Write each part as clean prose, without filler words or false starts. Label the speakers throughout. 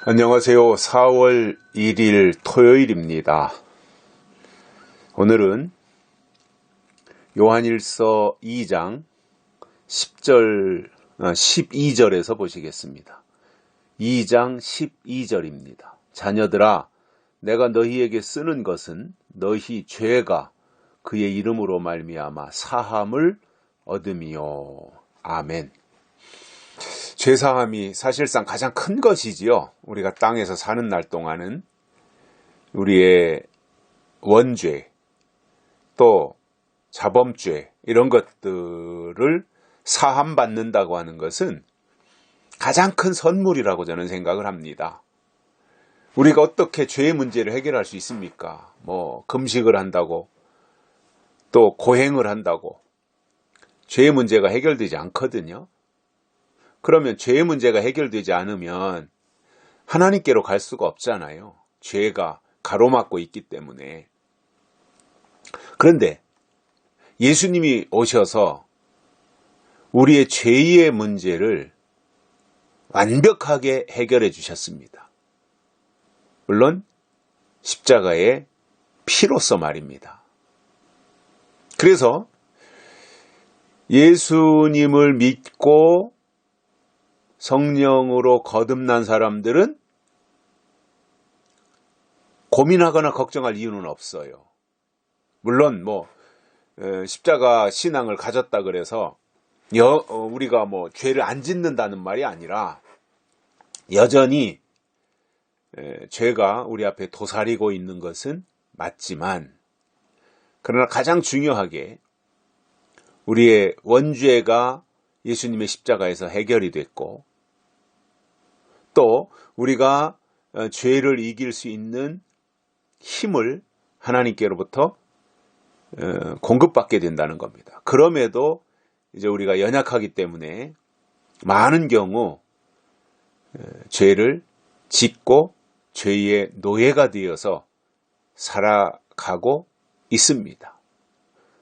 Speaker 1: 안녕하세요. 4월 1일 토요일입니다. 오늘은 요한일서 2장 12절에서 보시겠습니다. 2장 12절입니다. 자녀들아, 내가 너희에게 쓰는 것은 너희 죄가 그의 이름으로 말미암아 사함을 얻음이요. 아멘. 죄사함이 사실상 가장 큰 것이지요. 우리가 땅에서 사는 날 동안은 우리의 원죄, 또 자범죄 이런 것들을 사함받는다고 하는 것은 가장 큰 선물이라고 저는 생각을 합니다. 우리가 어떻게 죄의 문제를 해결할 수 있습니까? 금식을 한다고, 또 고행을 한다고 죄의 문제가 해결되지 않거든요. 그러면 죄의 문제가 해결되지 않으면 하나님께로 갈 수가 없잖아요. 죄가 가로막고 있기 때문에. 그런데 예수님이 오셔서 우리의 죄의 문제를 완벽하게 해결해 주셨습니다. 물론 십자가의 피로서 말입니다. 그래서 예수님을 믿고 성령으로 거듭난 사람들은 고민하거나 걱정할 이유는 없어요. 물론 십자가 신앙을 가졌다 그래서 우리가 죄를 안 짓는다는 말이 아니라 여전히 죄가 우리 앞에 도사리고 있는 것은 맞지만, 그러나 가장 중요하게 우리의 원죄가 예수님의 십자가에서 해결이 됐고, 또 우리가 죄를 이길 수 있는 힘을 하나님께로부터 공급받게 된다는 겁니다. 그럼에도 이제 우리가 연약하기 때문에 많은 경우 죄를 짓고 죄의 노예가 되어서 살아가고 있습니다.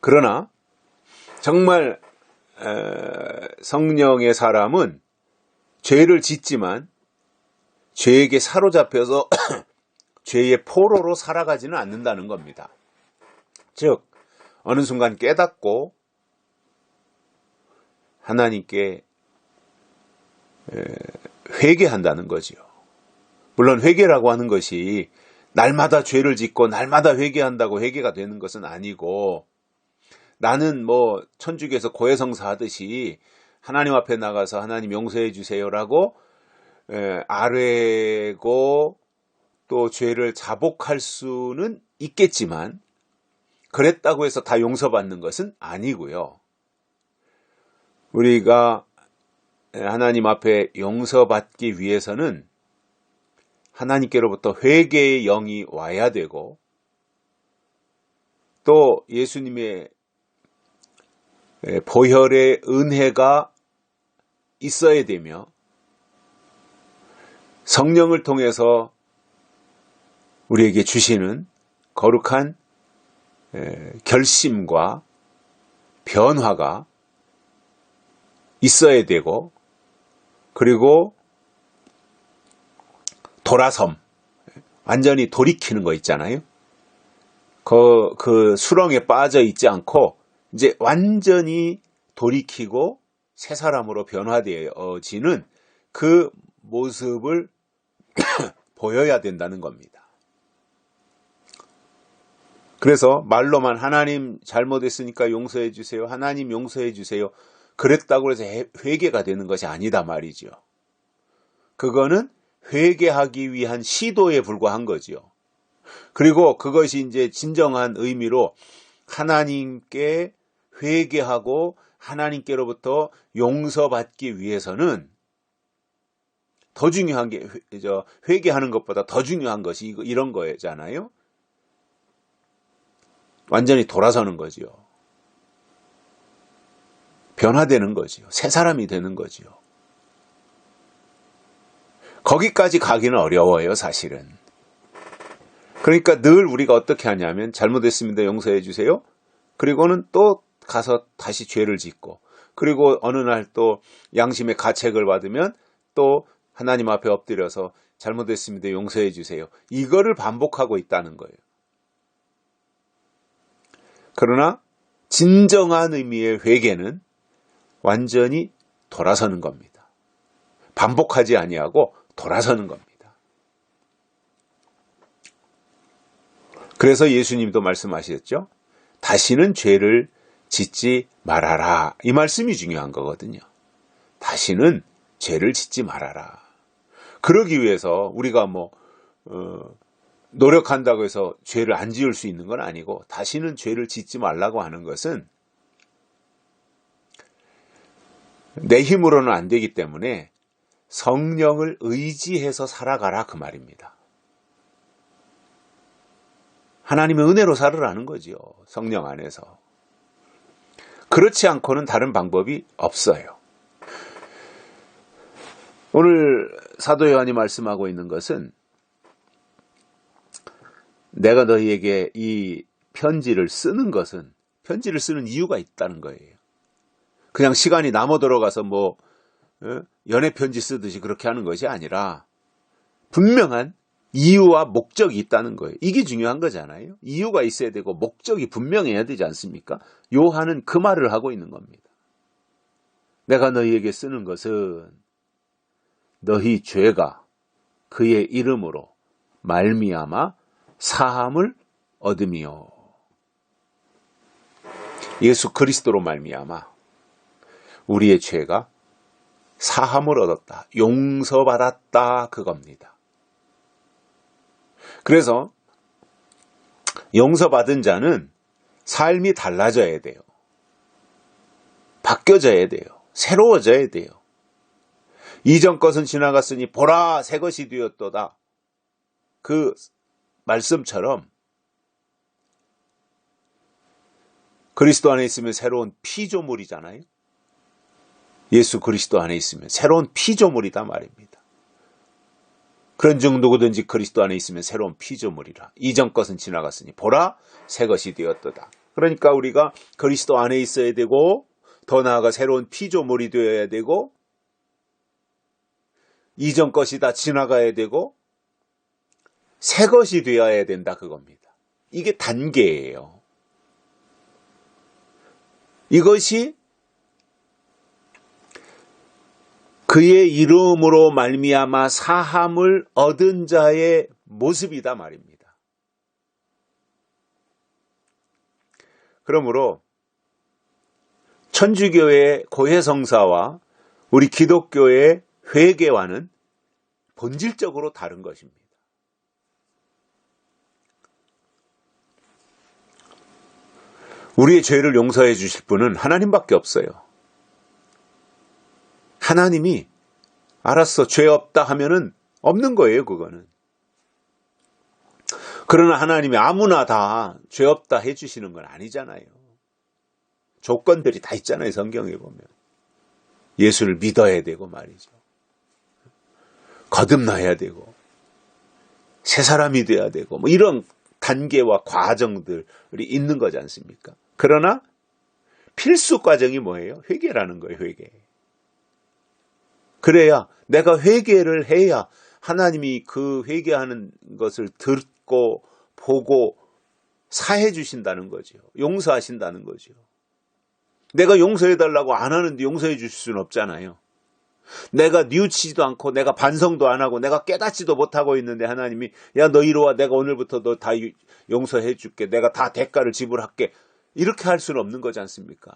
Speaker 1: 그러나 정말 성령의 사람은 죄를 짓지만 죄에게 사로잡혀서 죄의 포로로 살아가지는 않는다는 겁니다. 즉, 어느 순간 깨닫고 하나님께 회개한다는 거지요. 물론 회개라고 하는 것이 날마다 죄를 짓고 날마다 회개한다고 회개가 되는 것은 아니고, 나는 천주교에서 고해성사 하듯이 하나님 앞에 나가서 하나님 용서해 주세요라고 아뢰고 또 죄를 자복할 수는 있겠지만, 그랬다고 해서 다 용서받는 것은 아니고요. 우리가 하나님 앞에 용서받기 위해서는 하나님께로부터 회개의 영이 와야 되고, 또 예수님의 보혈의 은혜가 있어야 되며, 성령을 통해서 우리에게 주시는 거룩한 결심과 변화가 있어야 되고, 그리고 돌아섬, 완전히 돌이키는 거 있잖아요. 그 수렁에 빠져 있지 않고 이제 완전히 돌이키고 새 사람으로 변화되어지는 그 모습을 보여야 된다는 겁니다. 그래서 말로만 하나님 잘못했으니까 용서해 주세요, 하나님 용서해 주세요, 그랬다고 해서 회개가 되는 것이 아니다 말이죠. 그거는 회개하기 위한 시도에 불과한 거지요. 그리고 그것이 이제 진정한 의미로 하나님께 회개하고 하나님께로부터 용서받기 위해서는 더 중요한 게, 회개하는 것보다 더 중요한 것이 이런 거잖아요. 완전히 돌아서는 거지요. 변화되는 거지요. 새 사람이 되는 거지요. 거기까지 가기는 어려워요, 사실은. 그러니까 늘 우리가 어떻게 하냐면, 잘못했습니다, 용서해 주세요. 그리고는 또 가서 다시 죄를 짓고, 그리고 어느 날 또 양심의 가책을 받으면 또 하나님 앞에 엎드려서 잘못했습니다. 용서해 주세요. 이거를 반복하고 있다는 거예요. 그러나 진정한 의미의 회개는 완전히 돌아서는 겁니다. 반복하지 아니하고 돌아서는 겁니다. 그래서 예수님도 말씀하셨죠. 다시는 죄를 짓지 말아라. 이 말씀이 중요한 거거든요. 다시는 죄를 짓지 말아라. 그러기 위해서 우리가 노력한다고 해서 죄를 안 지을 수 있는 건 아니고, 다시는 죄를 짓지 말라고 하는 것은 내 힘으로는 안 되기 때문에 성령을 의지해서 살아가라, 그 말입니다. 하나님의 은혜로 살으라는 거지요. 성령 안에서. 그렇지 않고는 다른 방법이 없어요. 오늘 사도 요한이 말씀하고 있는 것은 내가 너희에게 이 편지를 쓰는 것은, 편지를 쓰는 이유가 있다는 거예요. 그냥 시간이 남아 들어가서 연애 편지 쓰듯이 그렇게 하는 것이 아니라 분명한 이유와 목적이 있다는 거예요. 이게 중요한 거잖아요. 이유가 있어야 되고 목적이 분명해야 되지 않습니까? 요한은 그 말을 하고 있는 겁니다. 내가 너희에게 쓰는 것은 너희 죄가 그의 이름으로 말미암아 사함을 얻으며, 예수 그리스도로 말미암아 우리의 죄가 사함을 얻었다, 용서받았다, 그겁니다. 그래서 용서받은 자는 삶이 달라져야 돼요. 바뀌어져야 돼요. 새로워져야 돼요. 이전 것은 지나갔으니 보라 새 것이 되었도다, 그 말씀처럼 그리스도 안에 있으면 새로운 피조물이잖아요. 예수 그리스도 안에 있으면 새로운 피조물이다 말입니다. 그런즉 누구든지 그리스도 안에 있으면 새로운 피조물이라. 이전 것은 지나갔으니 보라 새 것이 되었도다. 그러니까 우리가 그리스도 안에 있어야 되고, 더 나아가 새로운 피조물이 되어야 되고, 이전 것이 다 지나가야 되고 새 것이 되어야 된다, 그겁니다. 이게 단계예요. 이것이 그의 이름으로 말미암아 사함을 얻은 자의 모습이다 말입니다. 그러므로 천주교의 고해성사와 우리 기독교의 회개와는 본질적으로 다른 것입니다. 우리의 죄를 용서해 주실 분은 하나님밖에 없어요. 하나님이 알았어, 죄 없다 하면은 없는 거예요, 그거는. 그러나 하나님이 아무나 다 죄 없다 해주시는 건 아니잖아요. 조건들이 다 있잖아요, 성경에 보면. 예수를 믿어야 되고 말이죠. 거듭나야 되고, 새 사람이 돼야 되고, 이런 단계와 과정들이 있는 거지 않습니까? 그러나 필수 과정이 뭐예요? 회개라는 거예요, 회개. 그래야, 내가 회개를 해야 하나님이 그 회개하는 것을 듣고 보고 사해 주신다는 거죠. 용서하신다는 거죠. 내가 용서해달라고 안 하는데 용서해 주실 수는 없잖아요. 내가 뉘우치지도 않고 내가 반성도 안 하고 내가 깨닫지도 못하고 있는데 하나님이 야, 너 이리 와, 내가 오늘부터 너 다 용서해 줄게, 내가 다 대가를 지불할게, 이렇게 할 수는 없는 거지 않습니까?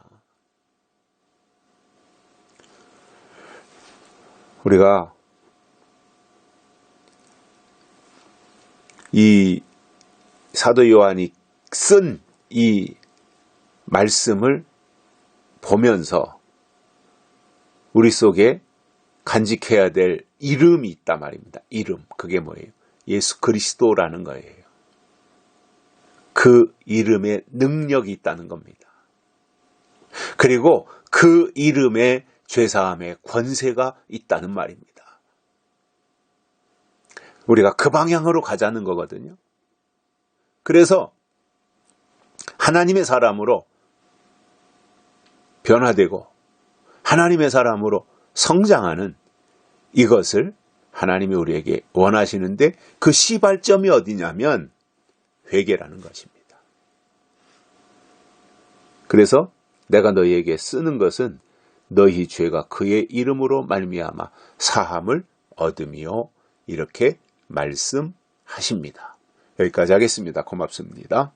Speaker 1: 우리가 이 사도 요한이 쓴 이 말씀을 보면서 우리 속에 간직해야 될 이름이 있단 말입니다. 이름, 그게 뭐예요? 예수 그리스도라는 거예요. 그 이름에 능력이 있다는 겁니다. 그리고 그 이름에 죄사함의 권세가 있다는 말입니다. 우리가 그 방향으로 가자는 거거든요. 그래서 하나님의 사람으로 변화되고 하나님의 사람으로 성장하는 이것을 하나님이 우리에게 원하시는데 그 시발점이 어디냐면 회개라는 것입니다. 그래서 내가 너희에게 쓰는 것은 너희 죄가 그의 이름으로 말미암아 사함을 얻음이요 이렇게 말씀하십니다. 여기까지 하겠습니다. 고맙습니다.